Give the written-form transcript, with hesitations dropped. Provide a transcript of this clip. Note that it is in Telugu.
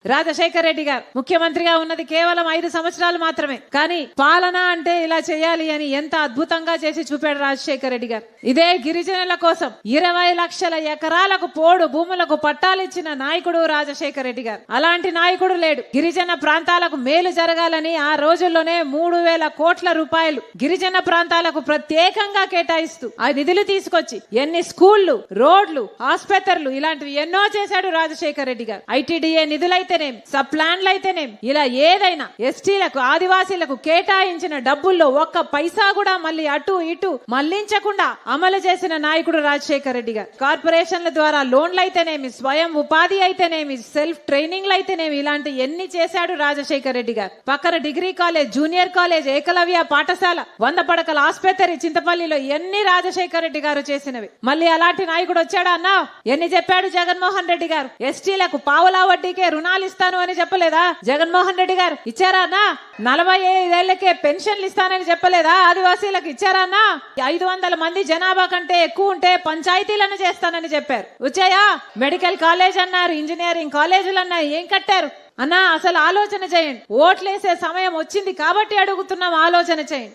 రాజశేఖర రెడ్డి గారు ముఖ్యమంత్రిగా ఉన్నది కేవలం 5 సంవత్సరాలు మాత్రమే. కానీ పాలన అంటే ఇలా చేయాలి అని ఎంత అద్భుతంగా చేసి చూపాడు రాజశేఖర రెడ్డి గారు. ఇదే గిరిజనుల కోసం 20 లక్షల ఎకరాలకు పోడు భూములకు పట్టాలిచ్చిన నాయకుడు రాజశేఖర రెడ్డి గారు. అలాంటి నాయకుడు లేడు. గిరిజన ప్రాంతాలకు మేలు జరగాలని ఆ రోజుల్లోనే 3,000 కోట్ల రూపాయలు గిరిజన ప్రాంతాలకు ప్రత్యేకంగా కేటాయిస్తూ ఆ నిధులు తీసుకొచ్చి ఎన్ని స్కూళ్లు, రోడ్లు, ఆసుపత్రులు ఇలాంటివి ఎన్నో చేశాడు రాజశేఖర రెడ్డి గారు. ఐటీడీఏ నిధులైతేనేం, సబ్ ప్లాన్లు అయితేనేం, ఇలా ఏదైనా ఎస్టీలకు, ఆదివాసీలకు కేటాయించిన డబ్బుల్లో ఒక్క పైసా కూడా మళ్ళీ అటు ఇటు మళ్లించకుండా అమలు చేసిన నాయకుడు రాజశేఖర రెడ్డి గారు. కార్పొరేషన్ల ద్వారా లోన్లు అయితేనేమి, స్వయం ఉపాధి అయితేనేమి, సెల్ఫ్ ట్రైనింగ్లు అయితేనేమి ఇలాంటి ఎన్ని చేశాడు రాజశేఖర రెడ్డి గారు. పక్కన degree college, junior college, Ekalavya పాఠశాల, 100 పడకల ఆసుపత్రి చింతపల్లిలో ఎన్ని రాజశేఖర రెడ్డి గారు చేసినవి. మళ్ళీ అలాంటి నాయకుడు వచ్చాడా అన్నా? ఎన్ని చెప్పాడు జగన్మోహన్ రెడ్డి గారు? ఎస్టీలకు పావులా వడ్డీకే రుణాలు ఇస్తాను అని చెప్పలేదా జగన్మోహన్ రెడ్డి గారు? ఇచ్చారా అన్నా? 45 ఏళ్లకే పెన్షన్లు ఇస్తానని చెప్పలేదా? ఆదివాసీలకు ఇచ్చారా అన్నా? 500 మంది జనాభా కంటే ఎక్కువ ఉంటే పంచాయతీలను చేస్తానని చెప్పారు. వచ్చాయా? మెడికల్ కాలేజ్ అన్నారు, ఇంజనీరింగ్ కాలేజీలు అన్నారు. ఏం కట్టారు అన్నా? అసలు ఆలోచన చేయండి. ఓట్లేసే సమయం వచ్చింది కాబట్టి అడుగుతున్నాం, ఆలోచన చేయండి.